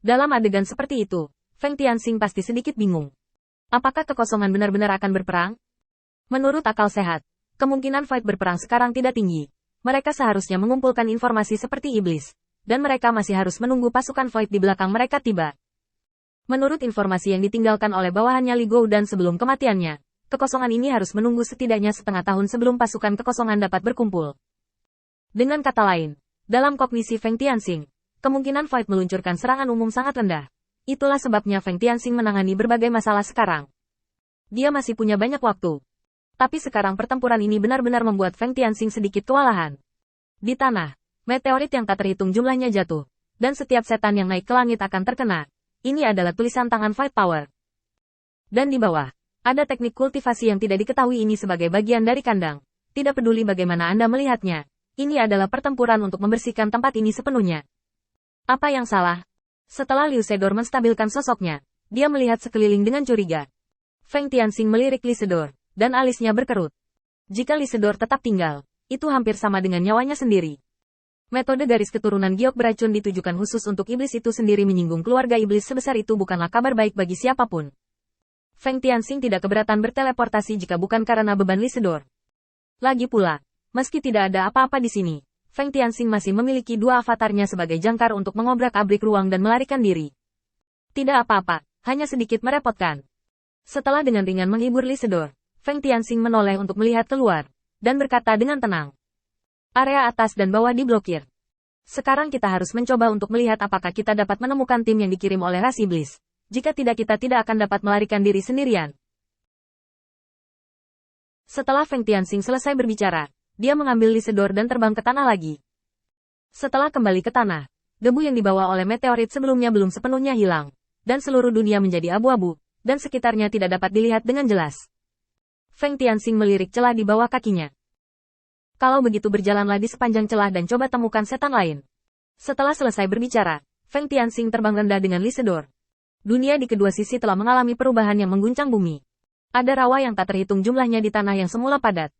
Dalam adegan seperti itu, Feng Tianxing pasti sedikit bingung. Apakah kekosongan benar-benar akan berperang? Menurut akal sehat, kemungkinan Void berperang sekarang tidak tinggi. Mereka seharusnya mengumpulkan informasi seperti iblis. Dan mereka masih harus menunggu pasukan Void di belakang mereka tiba. Menurut informasi yang ditinggalkan oleh bawahannya Li Gou dan sebelum kematiannya, kekosongan ini harus menunggu setidaknya setengah tahun sebelum pasukan kekosongan dapat berkumpul. Dengan kata lain, dalam kognisi Feng Tianxing, kemungkinan Void meluncurkan serangan umum sangat rendah. Itulah sebabnya Feng Tianxing menangani berbagai masalah sekarang. Dia masih punya banyak waktu. Tapi sekarang pertempuran ini benar-benar membuat Feng Tianxing sedikit kewalahan. Di tanah, meteorit yang tak terhitung jumlahnya jatuh, dan setiap setan yang naik ke langit akan terkena. Ini adalah tulisan tangan Fight Power. Dan di bawah, ada teknik kultivasi yang tidak diketahui ini sebagai bagian dari kandang. Tidak peduli bagaimana Anda melihatnya, ini adalah pertempuran untuk membersihkan tempat ini sepenuhnya. Apa yang salah? Setelah Liu Sedor menstabilkan sosoknya, dia melihat sekeliling dengan curiga. Feng Tianxing melirik Li Sedor, dan alisnya berkerut. Jika Li Sedor tetap tinggal, itu hampir sama dengan nyawanya sendiri. Metode garis keturunan giok beracun ditujukan khusus untuk iblis itu sendiri menyinggung keluarga iblis sebesar itu bukanlah kabar baik bagi siapapun. Feng Tianxing tidak keberatan berteleportasi jika bukan karena beban Li Sedor. Lagi pula, meski tidak ada apa-apa di sini, Feng Tianxing masih memiliki dua avatarnya sebagai jangkar untuk mengobrak-abrik ruang dan melarikan diri. Tidak apa-apa, hanya sedikit merepotkan. Setelah dengan ringan menghibur Li Sedor, Feng Tianxing menoleh untuk melihat keluar, dan berkata dengan tenang. Area atas dan bawah diblokir. Sekarang kita harus mencoba untuk melihat apakah kita dapat menemukan tim yang dikirim oleh ras iblis. Jika tidak kita tidak akan dapat melarikan diri sendirian. Setelah Feng Tianxing selesai berbicara, dia mengambil Li Sedor dan terbang ke tanah lagi. Setelah kembali ke tanah, debu yang dibawa oleh meteorit sebelumnya belum sepenuhnya hilang, dan seluruh dunia menjadi abu-abu, dan sekitarnya tidak dapat dilihat dengan jelas. Feng Tianxing melirik celah di bawah kakinya. Kalau begitu berjalanlah di sepanjang celah dan coba temukan setan lain. Setelah selesai berbicara, Feng Tianxing terbang rendah dengan Li Sedor. Dunia di kedua sisi telah mengalami perubahan yang mengguncang bumi. Ada rawa yang tak terhitung jumlahnya di tanah yang semula padat.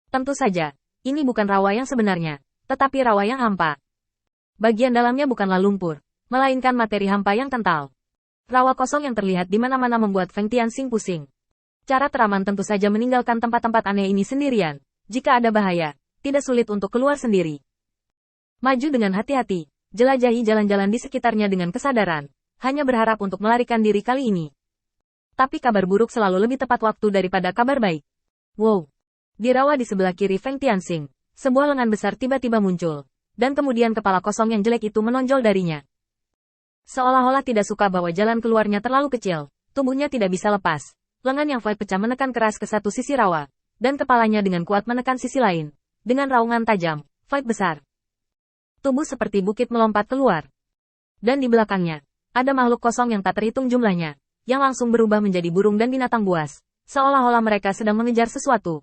Tentu saja, ini bukan rawa yang sebenarnya, tetapi rawa yang hampa. Bagian dalamnya bukanlah lumpur, melainkan materi hampa yang kental. Rawa kosong yang terlihat di mana-mana membuat Feng Tianxing pusing. Cara teraman tentu saja meninggalkan tempat-tempat aneh ini sendirian. Jika ada bahaya, tidak sulit untuk keluar sendiri. Maju dengan hati-hati, jelajahi jalan-jalan di sekitarnya dengan kesadaran, hanya berharap untuk melarikan diri kali ini. Tapi kabar buruk selalu lebih tepat waktu daripada kabar baik. Wow! Di rawa di sebelah kiri Feng Tianxing, sebuah lengan besar tiba-tiba muncul, dan kemudian kepala kosong yang jelek itu menonjol darinya. Seolah-olah tidak suka bahwa jalan keluarnya terlalu kecil, tubuhnya tidak bisa lepas. Lengan yang void pecah menekan keras ke satu sisi rawa, dan kepalanya dengan kuat menekan sisi lain. Dengan raungan tajam, void besar. Tubuh seperti bukit melompat keluar. Dan di belakangnya, ada makhluk kosong yang tak terhitung jumlahnya, yang langsung berubah menjadi burung dan binatang buas, seolah-olah mereka sedang mengejar sesuatu.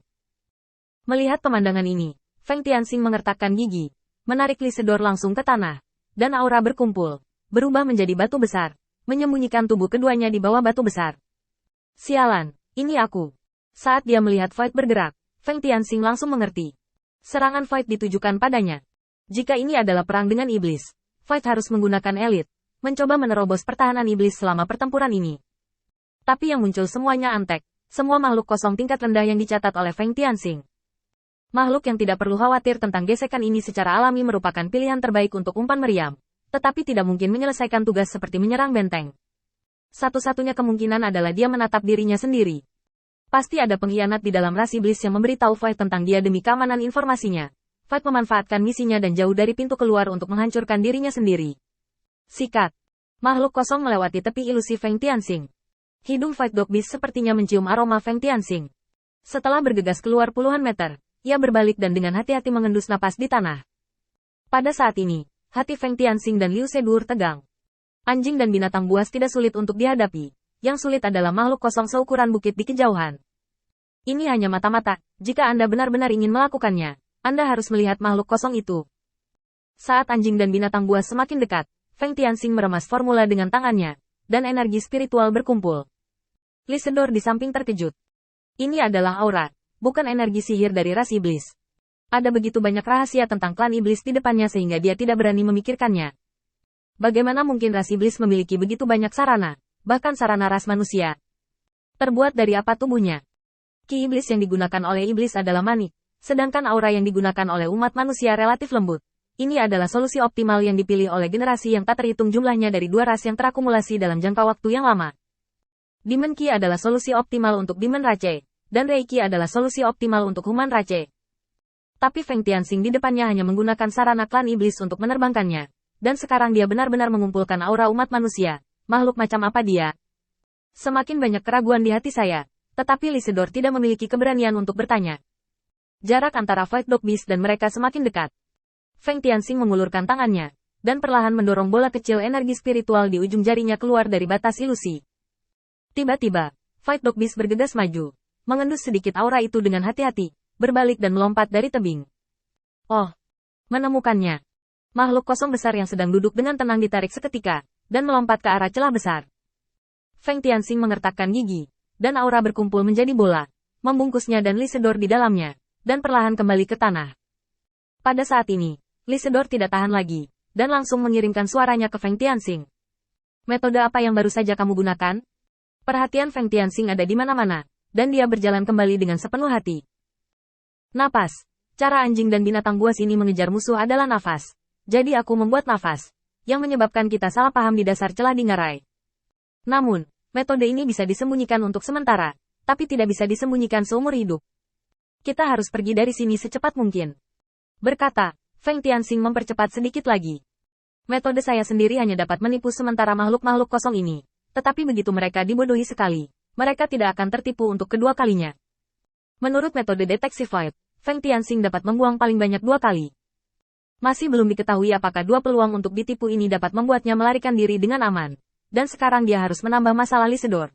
Melihat pemandangan ini, Feng Tianxing mengertakkan gigi, menarik Li Sedor langsung ke tanah, dan aura berkumpul, berubah menjadi batu besar, menyembunyikan tubuh keduanya di bawah batu besar. Sialan, ini aku. Saat dia melihat Void bergerak, Feng Tianxing langsung mengerti. Serangan Void ditujukan padanya. Jika ini adalah perang dengan iblis, Void harus menggunakan elit, mencoba menerobos pertahanan iblis selama pertempuran ini. Tapi yang muncul semuanya antek, semua makhluk kosong tingkat rendah yang dicatat oleh Feng Tianxing. Makhluk yang tidak perlu khawatir tentang gesekan ini secara alami merupakan pilihan terbaik untuk umpan meriam, tetapi tidak mungkin menyelesaikan tugas seperti menyerang benteng. Satu-satunya kemungkinan adalah dia menatap dirinya sendiri. Pasti ada pengkhianat di dalam ras iblis yang memberitahu Void tentang dia demi keamanan informasinya. Void memanfaatkan misinya dan jauh dari pintu keluar untuk menghancurkan dirinya sendiri. Sikat. Makhluk kosong melewati tepi ilusi Feng Tianxing. Hidung Void Dog Beast sepertinya mencium aroma Feng Tianxing. Setelah bergegas keluar puluhan meter, ia berbalik dan dengan hati-hati mengendus napas di tanah. Pada saat ini, hati Feng Tianxing dan Liu Sedur tegang. Anjing dan binatang buas tidak sulit untuk dihadapi. Yang sulit adalah makhluk kosong seukuran bukit di kejauhan. Ini hanya mata-mata. Jika Anda benar-benar ingin melakukannya, Anda harus melihat makhluk kosong itu. Saat anjing dan binatang buas semakin dekat, Feng Tianxing meremas formula dengan tangannya, dan energi spiritual berkumpul. Li Sedor di samping terkejut. Ini adalah aura, bukan energi sihir dari ras iblis. Ada begitu banyak rahasia tentang klan iblis di depannya sehingga dia tidak berani memikirkannya. Bagaimana mungkin ras iblis memiliki begitu banyak sarana, bahkan sarana ras manusia? Terbuat dari apa tubuhnya? Ki iblis yang digunakan oleh iblis adalah manik, sedangkan aura yang digunakan oleh umat manusia relatif lembut. Ini adalah solusi optimal yang dipilih oleh generasi yang tak terhitung jumlahnya dari dua ras yang terakumulasi dalam jangka waktu yang lama. Demon Ki adalah solusi optimal untuk Demon Rache, dan Reiki adalah solusi optimal untuk Human Rache. Tapi Feng Tianxing di depannya hanya menggunakan sarana klan iblis untuk menerbangkannya. Dan sekarang dia benar-benar mengumpulkan aura umat manusia. Makhluk macam apa dia? Semakin banyak keraguan di hati saya. Tetapi Lysidor tidak memiliki keberanian untuk bertanya. Jarak antara Void Dog Beast dan mereka semakin dekat. Feng Tianxing mengulurkan tangannya. Dan perlahan mendorong bola kecil energi spiritual di ujung jarinya keluar dari batas ilusi. Tiba-tiba, Void Dog Beast bergegas maju. Mengendus sedikit aura itu dengan hati-hati. Berbalik dan melompat dari tebing. Oh, menemukannya. Makhluk kosong besar yang sedang duduk dengan tenang ditarik seketika, dan melompat ke arah celah besar. Feng Tianxing mengertakkan gigi, dan aura berkumpul menjadi bola, membungkusnya dan Lysidor di dalamnya, dan perlahan kembali ke tanah. Pada saat ini, Lysidor tidak tahan lagi, dan langsung mengirimkan suaranya ke Feng Tianxing. Metode apa yang baru saja kamu gunakan? Perhatian Feng Tianxing ada di mana-mana, dan dia berjalan kembali dengan sepenuh hati. Napas. Cara anjing dan binatang buas ini mengejar musuh adalah nafas. Jadi aku membuat nafas, yang menyebabkan kita salah paham di dasar celah di ngarai. Namun, metode ini bisa disembunyikan untuk sementara, tapi tidak bisa disembunyikan seumur hidup. Kita harus pergi dari sini secepat mungkin. Berkata, Feng Tianxing mempercepat sedikit lagi. Metode saya sendiri hanya dapat menipu sementara makhluk-makhluk kosong ini, tetapi begitu mereka dibodohi sekali, mereka tidak akan tertipu untuk kedua kalinya. Menurut metode deteksi Void, Feng Tianxing dapat membuang paling banyak 2 kali. Masih belum diketahui apakah 2 peluang untuk ditipu ini dapat membuatnya melarikan diri dengan aman. Dan sekarang dia harus menambah masalah Lysidor.